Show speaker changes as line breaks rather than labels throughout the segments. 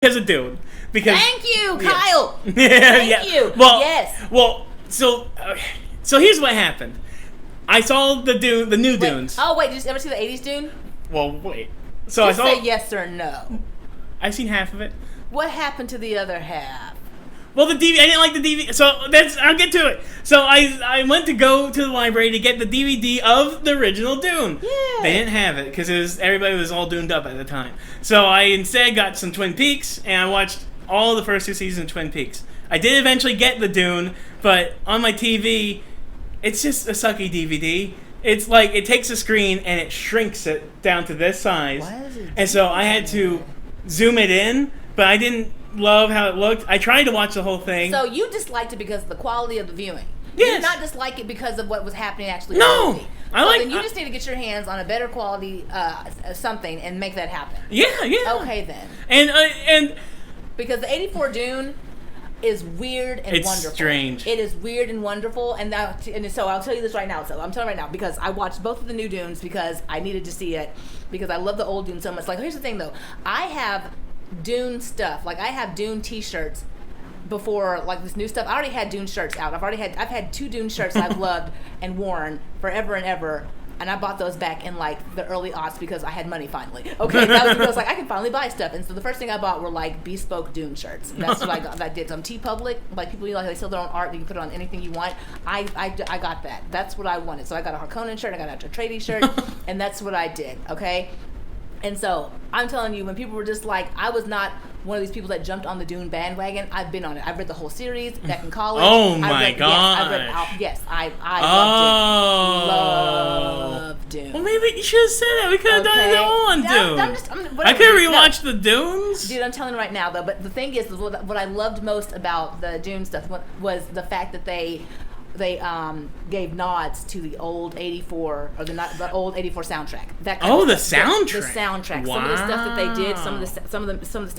because of Dune. Because
thank you, Kyle.
Yeah.
Thank you.
Well,
yes.
Well, so here's what happened. I saw the new Dunes.
Oh wait, did you ever see the '80s Dune?
Well, wait. So
Just
I saw.
say yes or no.
I've seen half of it.
What happened to the other half?
Well, the DVD. I didn't like the DVD. So I'll get to it. So I went to go to the library to get the DVD of the original Dune.
Yeah.
They didn't have it because everybody was all Duned up at the time. So I instead got some Twin Peaks and I watched all the first 2 seasons of Twin Peaks. I did eventually get the Dune, but on my TV, it's just a sucky DVD. It's like it takes a screen and it shrinks it down to this size.
Why is it?
And so I had to zoom it in, but I didn't love how it looked. I tried to watch the whole thing.
So you disliked it because of the quality of the viewing.
Yes.
You did not dislike it because of what was happening actually.
No.
In the movie. Then you just need to get your hands on a better quality something and make that happen.
Yeah.
Okay then.
And
because the '84 Dune is weird and
it's
wonderful.
Strange.
It is weird and wonderful, and so I'll tell you this right now. So I'm telling you right now because I watched both of the new Dunes because I needed to see it because I love the old Dune so much. Like here's the thing though, I have Dune stuff. Like I have Dune T-shirts before like this new stuff. I already had Dune shirts out. I've had 2 Dune shirts that I've loved and worn forever and ever. And I bought those back in like the early aughts because I had money finally. Okay, that was because I was like I can finally buy stuff. And so the first thing I bought were like bespoke Dune shirts. That's what I got. That did some TeePublic. Like people like they sell their own art. You can put it on anything you want. I got that. That's what I wanted. So I got a Harkonnen shirt. I got a Atreides shirt, and that's what I did. Okay. And so I'm telling you, when people were just like, I was not one of these people that jumped on the Dune bandwagon. I've been on it. I've read the whole series back in college.
Oh my god!
I loved Dune.
Well, maybe you should have said that. We could have done it all on Dune. I could have rewatched the Dunes.
Dude, I'm telling you right now, though. But the thing is, what I loved most about the Dune stuff was the fact that they gave nods to the old '84 or the old '84 soundtrack. That kind
the
of stuff.
soundtrack.
The soundtrack.
Wow.
Some of the stuff that they did, some of the stuff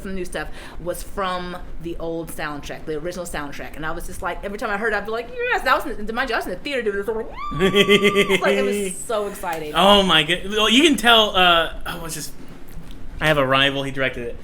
from the new stuff was from the old soundtrack, the original soundtrack. And I was just like, every time I heard it, I'd be like, yes. I was in the theater doing this. Like, it was so exciting.
Oh my god! Well, you can tell. I have a rival. He directed it.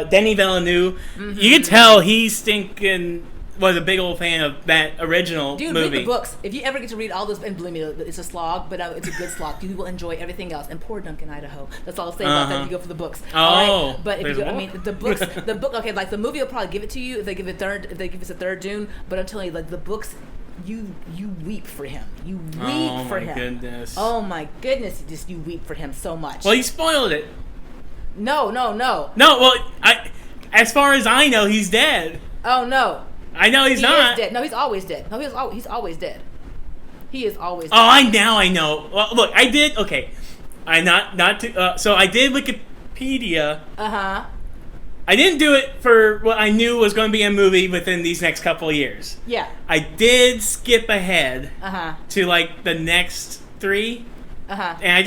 Denis Villeneuve. Mm-hmm. You can tell he's stinking. Was a big old fan of that original movie.
Read the books. If you ever get to read all those, and believe me, it's a slog, but it's a good slog. You will enjoy everything else. And poor Duncan, Idaho. That's all I'll say about that. If you go for the books.
Oh,
right? But if you go, the books, Okay, like the movie will probably give it to you if they give us a third Dune. But I'm telling you, like the books, you weep for him. You weep for him.
Oh my goodness.
Oh my goodness! You weep for him so much.
Well, you spoiled it.
No.
No. Well, as far as I know, he's dead.
Oh no.
I know he's not.
Is dead. No, he's always dead. No, he's always dead. He is always dead.
Oh, I know. Well, look, I did. Okay, so I did Wikipedia.
Uh-huh.
I didn't do it for what I knew was going to be a movie within these next couple of years.
Yeah.
I did skip ahead.
Uh-huh.
To like the next 3.
Uh-huh.
And I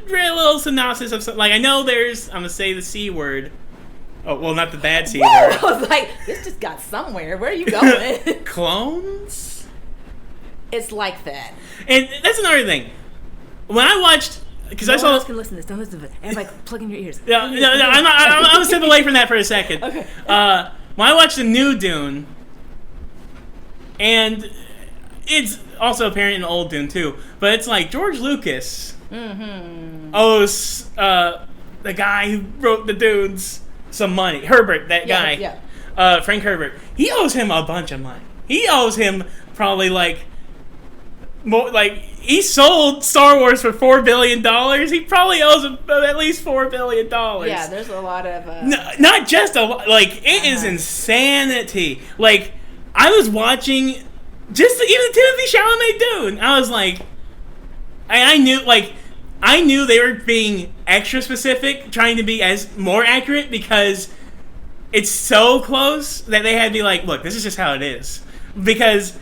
read a little synopsis of something. Like I know there's. I'm gonna say the C word. Oh, well, not the bad C word.
I was like, this just got somewhere. Where are you going?
Clones?
It's like that.
And that's another thing. When I watched... Because I saw...
No one else can listen to this. Don't listen to it. Everybody, plug in your ears.
No, I'm going to step away from that for a second.
Okay.
When I watched the new Dune, and it's also apparent in the old Dune, too, but it's like George Lucas owes the guy who wrote the Dunes... some money. Herbert, that guy.
Yeah.
Frank Herbert. He owes him a bunch of money. He owes him probably he sold Star Wars for $4 billion. He probably owes him at least $4 billion.
Yeah, there's a lot of...
not just a lot. Like, it is insanity. Like, I was watching even Timothée Chalamet Dune. I was like... I knew they were being extra specific, trying to be as more accurate because it's so close that they had to be like, look, this is just how it is. Because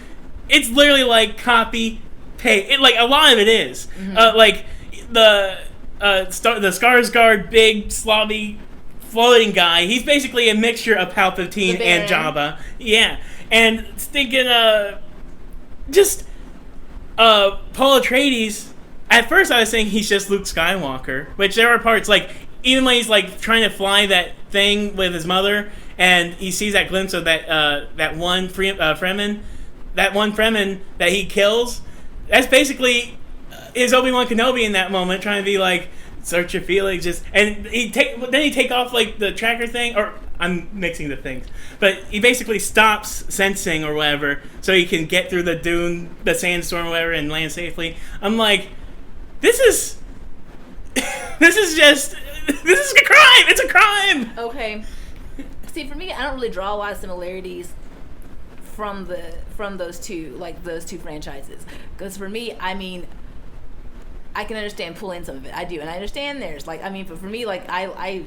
it's literally like copy, paste. Like, a lot of it is.
Mm-hmm.
Like, the Skarsgård, big, slobby, floating guy, he's basically a mixture of Palpatine and Jabba. Yeah. And thinking, Paul Atreides... At first, I was saying he's just Luke Skywalker, which there are parts, like, even when he's like trying to fly that thing with his mother, and he sees that glimpse of that one Fremen, that he kills. That's basically his Obi-Wan Kenobi in that moment, trying to be like, search your feelings, and he take off like the tracker thing, or I'm mixing the things, but he basically stops sensing or whatever, so he can get through the sandstorm or whatever, and land safely. I'm like, this is a crime. It's a crime.
Okay. See, for me, I don't really draw a lot of similarities from those two franchises, because for me, I mean, I can understand pulling some of it. I do, and I understand theirs. Like, I mean, but for me, like, I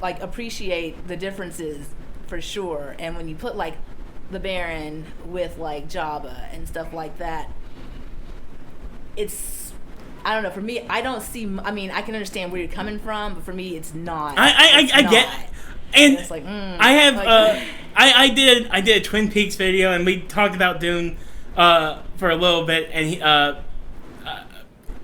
like appreciate the differences for sure. And when you put like the Baron with like Jabba and stuff like that, it's, I don't know. For me, I don't see. I mean, I can understand where you're coming from, but for me, it's not.
I get. And it's
like,
I have like, I did a Twin Peaks video, and we talked about Dune for a little bit, and he,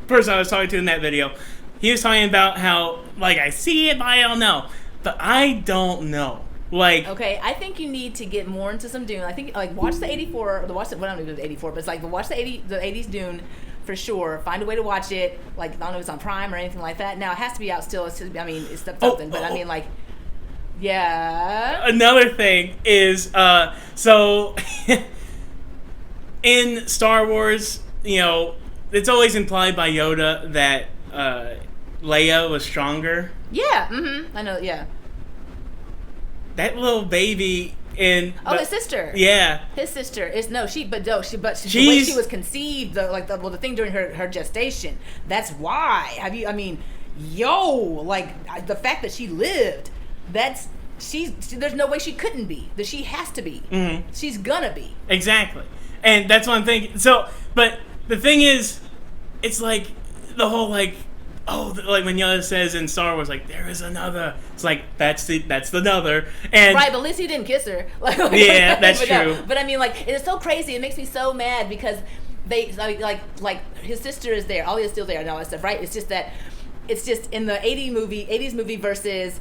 person I was talking to in that video, he was talking about how, like, I see it, but I don't know. But I don't know. Like,
okay, I think you need to get more into some Dune. I think, like, watch the 84, or watch the, well, I don't know if it was 84, but it's like, watch the 80s Dune for sure. Find a way to watch it. Like, I don't know if it's on Prime or anything like that. Now, it has to be out still. It's just, I mean, it's something, but I mean, like, yeah.
Another thing is, so, in Star Wars, you know, it's always implied by Yoda that Leia was stronger.
Yeah, I know, yeah.
That little baby in...
his sister.
Yeah.
His sister is, the way she was conceived, the thing during her gestation, that's why. The fact that she lived, there's no way she couldn't be. That she has to be. Mm-hmm. She's gonna be.
Exactly. And that's what I'm thinking. So, but the thing is, it's like the whole like when Yoda says in Star Wars, like, there is another. It's like that's the another. And
right, but at least he didn't kiss her.
Yeah, that's true.
No. But I mean, like, it's so crazy. It makes me so mad because they like his sister is there. Ollie is still there and all that stuff, right? It's just in the 80s movie versus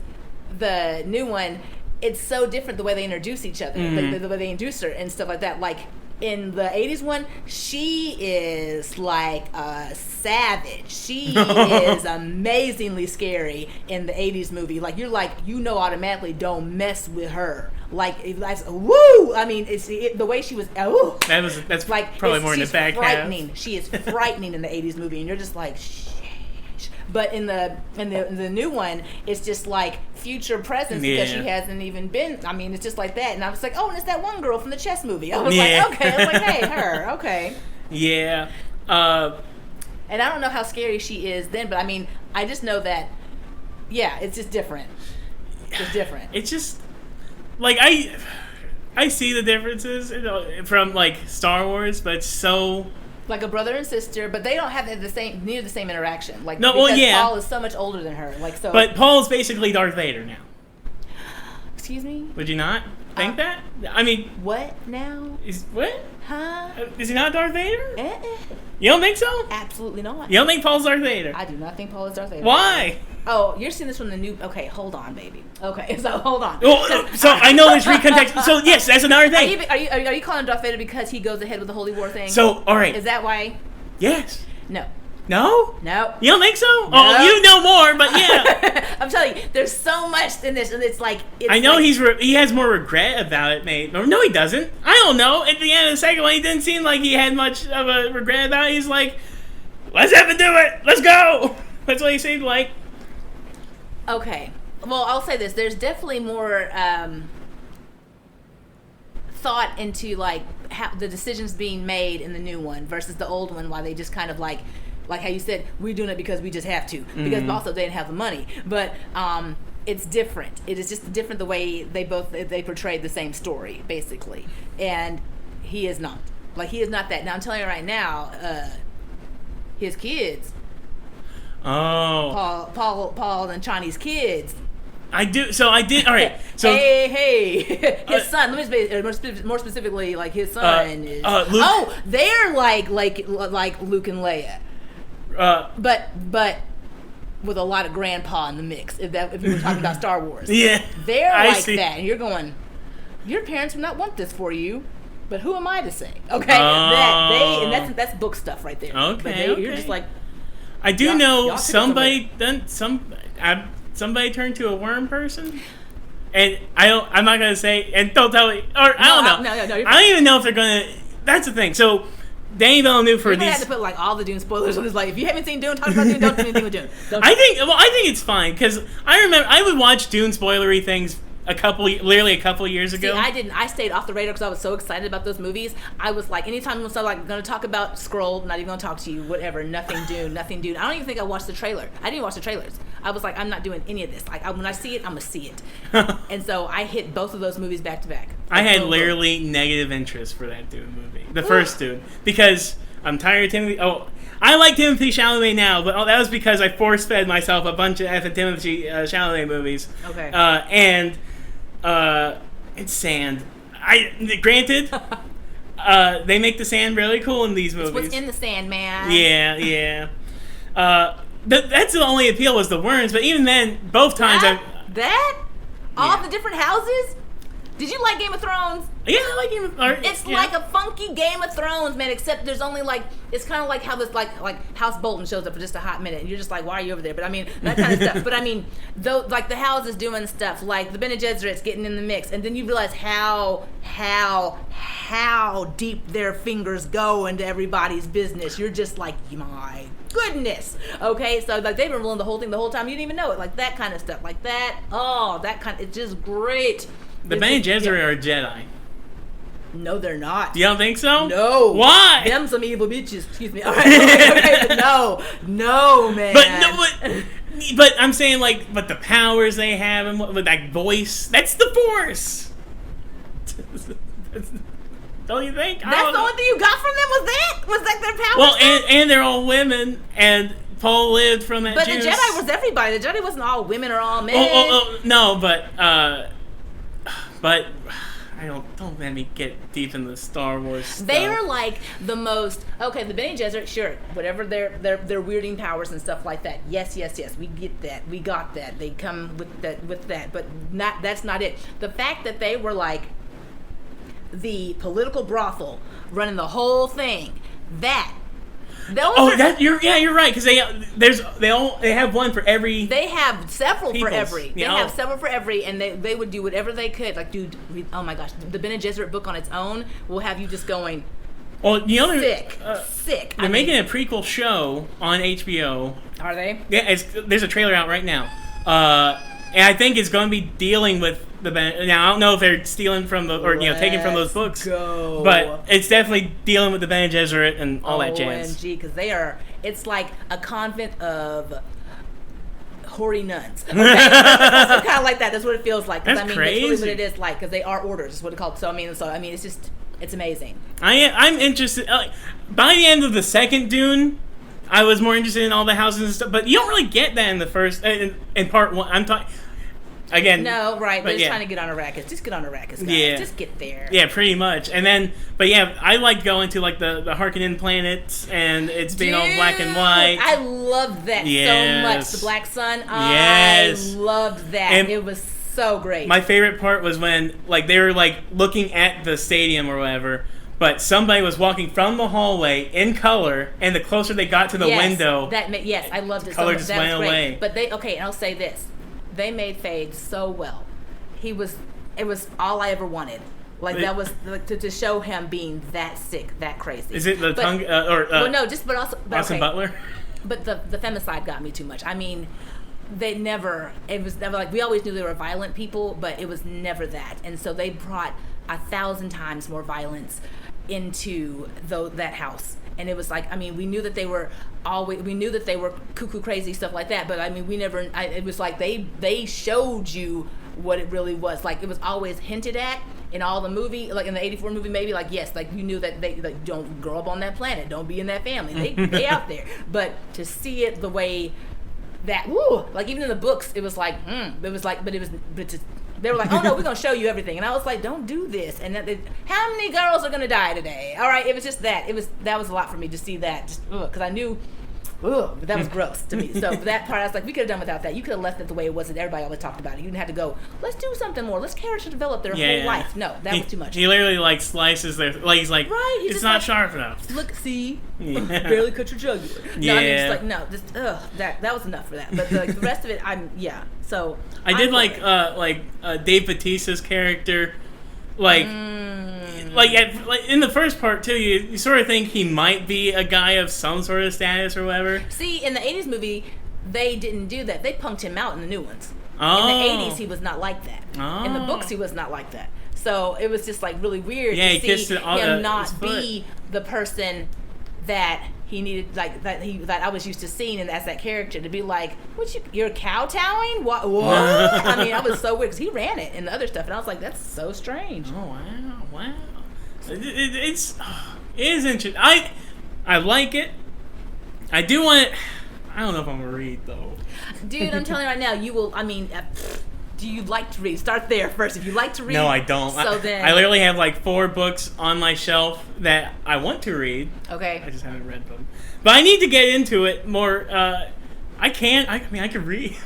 the new one. It's so different the way they introduce each other, the way they introduce her and stuff like that. Like, in the 80s one, she is like a savage. She is amazingly scary in the 80s movie. Like, you're like, automatically don't mess with her. Like, that's woo. I mean, the way she was.
That's like probably more in the back
frightening.
half.
She is frightening in the 80s movie, and you're just like, but in the new one, it's just like future presence because she hasn't even been. I mean, it's just like that, and I was like, oh, and it's that one girl from the chess movie. I was like, okay, I was like, hey, her, okay.
Yeah.
And I don't know how scary she is then, but I mean, I just know that, yeah, it's just different. It's different.
It's just like I see the differences, from like Star Wars, but it's so.
Like a brother and sister, but they don't have near the same interaction. Like,
no, well, yeah.
Paul is so much older than her. Like, so.
But Paul's basically Darth Vader now.
Excuse me?
Would you not think that? I mean,
what now?
What?
Huh?
Is he not Darth Vader? You don't think so?
Absolutely not.
You don't think Paul's Darth Vader?
I do not think Paul is Darth Vader.
Why?
Oh, you're seeing this from the new. Okay, hold on, baby. Okay, so hold on.
Well, so I know there's recontext. So yes, that's another thing.
Are you calling Darth Vader because he goes ahead with the Holy War thing?
So all right,
is that why?
Yes.
No.
No?
No.
You don't think so?
No.
Oh, you know more, but yeah.
I'm telling you, there's so much in this, and it's like.
I know he has more regret about it, mate. No, he doesn't. I don't know. At the end of the second one, he didn't seem like he had much of a regret about it. He's like, let's have to do it. Let's go. That's what he seemed like.
Okay. Well, I'll say this. There's definitely more thought into, like, how the decisions being made in the new one versus the old one, while they just kind of like how you said, we're doing it because we just have to. Because also they didn't have the money. But it's different. It is just different the way they portrayed the same story, basically. And he is not. Like, he is not that. Now, I'm telling you right now, his kids.
Oh.
Paul and Chani's kids.
I do. So I did. All right. So
hey, his son. Let me say more specifically. Like, his son is.
Luke.
Oh, they're like Luke and Leia. But with a lot of grandpa in the mix. If we were talking about Star Wars,
Yeah,
they're
I
like
see.
that, and you're going, your parents would not want this for you. But who am I to say? Okay, that's book stuff right there.
Okay,
but you're just like,
I do
y'all
know
took it
somebody turned to a worm person, and I'm not gonna say, and don't tell me, or I don't know.
No,
I don't even know if they're gonna. That's the thing. So Danny Villeneuve for
you
these.
had to put like all the Dune spoilers on this. Like, if you haven't seen Dune, talk about Dune. Don't do anything with Dune.
I think it's fine because I remember I would watch Dune spoilery things literally a couple years ago.
See, I didn't. I stayed off the radar because I was so excited about those movies. I was like, anytime we start like going to talk about Scroll, not even going to talk to you, whatever. Nothing Dune, nothing Dune. I don't even think I watched the trailer. I didn't watch the trailers. I was like, I'm not doing any of this. Like, when I see it, I'm gonna see it. And so I hit both of those movies back to back.
I had literally negative interest for that Dune movie, the first Dune, because I'm tired of Timothy. Oh, I like Timothy Chalamet now, but that was because I force-fed myself a bunch of Timothy Chalamet movies.
Okay.
And it's sand. Granted, they make the sand really cool in these movies.
It's what's in the sand, man.
Yeah. That's the only appeal was the worms, but even then, both times
all the different houses. Did you like Game of Thrones?
Yeah, I like Game of Thrones.
It's like a funky Game of Thrones, man. Except there's only like, it's kind of like how this like House Bolton shows up for just a hot minute, and you're just like, why are you over there? But I mean, that kind of stuff. But I mean, though, like the houses doing stuff, like the Bene Gesserit's getting in the mix, and then you realize how deep their fingers go into everybody's business. You're just like, my goodness. Okay, so like they've been ruling the whole thing the whole time. You didn't even know it. Like that kind of stuff, like that. Oh, that kind. It's just great.
The Bene Gesserit are Jedi.
No, they're not.
You don't think so?
No.
Why?
Them some evil bitches. Excuse me. All right. Okay, but no, man.
But I'm saying like, but the powers they have and with that voice, that's the Force. Don't you think?
That's the only thing you got from them was that their powers?
Well, and they're all women, and Paul lived from that.
But
juice.
the Jedi was everybody. The Jedi wasn't all women or all men.
No, but I don't let me get deep in the Star Wars stuff.
They are like the most the Bene Gesserit, sure, whatever their weirding powers and stuff like that. Yes, we get that, we got that. They come with that, but that's not it. The fact that they were like the political brothel running the whole thing,
you're right because they have one for every.
They have several
peoples.
for every. They have several for every, and they would do whatever they could. Like, dude, oh my gosh, the Bene Gesserit book on its own will have you just going.
Well,
sick.
They're making a prequel show on HBO.
Are they?
Yeah, there's a trailer out right now, and I think it's going to be dealing with the Bene. Now I don't know if they're stealing from taking from those books, but it's definitely dealing with the Bene Gesserit and all that jazz.
OMG, because they are. It's like a convent of hoary nuns. Okay? Kind of like that. That's what it feels like.
That's
That's
crazy.
really what it is like because they are orders. Is what it's called. So I mean, it's just. It's amazing.
I'm interested. By the end of the second Dune, I was more interested in all the houses and stuff. But you don't really get that in the first, in part one. I'm talking again.
No, right? They're just trying to get on Arrakis. Just get on Arrakis, guys.
Yeah.
Just get there.
Yeah, pretty much. And then, but yeah, I like going to like the Harkonnen planets, and it's being all black and white.
I love that so much. The Black Sun.
Yes.
I loved that.
And
it was so great.
My favorite part was when like they were like looking at the stadium or whatever, but somebody was walking from the hallway in color, and the closer they got to the window,
yes, I loved it.
Color
so much.
just
That
went
was great.
away.
But and I'll say this, they made Fade so well. It was all I ever wanted. Like that was like, to show him being that sick, that crazy.
Is it tongue Austin Butler?
But the femicide got me too much. I mean. It was never like, we always knew they were violent people, but it was never that. And so they brought 1,000 times more violence into that house. And it was like, I mean, we knew that they were cuckoo crazy, stuff like that. But I mean, it was like they showed you what it really was. Like it was always hinted at in all the movie, like in the 84 movie, maybe like, yes, like you knew that they like, don't grow up on that planet. Don't be in that family. They out there. But to see it the way that, like even in the books, it was like, they were like, oh no, we're gonna show you everything, and I was like, don't do this. And how many girls are gonna die today? All right, it was just that. That was a lot for me to see that, just because I knew ugh, but that was gross to me. So that part, I was like, we could have done without that. You could have left it the way it was that everybody always talked about it. You didn't have to go, let's do something more. Let's character develop their whole life. No, that was too much.
He literally like slices their, like he's like,
right, he's
it's
just
not
like,
sharp enough.
Look, see, barely cut your jugular. No, I mean, just like, no, just, that was enough for that. But the rest of it, so.
I did like Dave Bautista's character, like in the first part too. You sort of think he might be a guy of some sort of status or whatever.
See, in the 80s movie, they didn't do that. They punked him out in the new ones.
Oh.
In the 80s, he was not like that.
Oh.
In the books, he was not like that. So it was just like really weird
to
see him not be the person that he needed, like that I was used to seeing, and as that character to be like, you're kowtowing? What? I mean, I was so weird because he ran it and the other stuff, and I was like, that's so strange.
Oh wow! It is interesting. I like it. I do want it. I don't know if I'm gonna read though.
Dude, I'm telling you right now, you will. I mean. Do you like to read? Start there first. If you like to read,
no, I don't.
So then,
I literally have like 4 books on my shelf that I want to read.
Okay.
I just haven't read them, but I need to get into it more. I can read.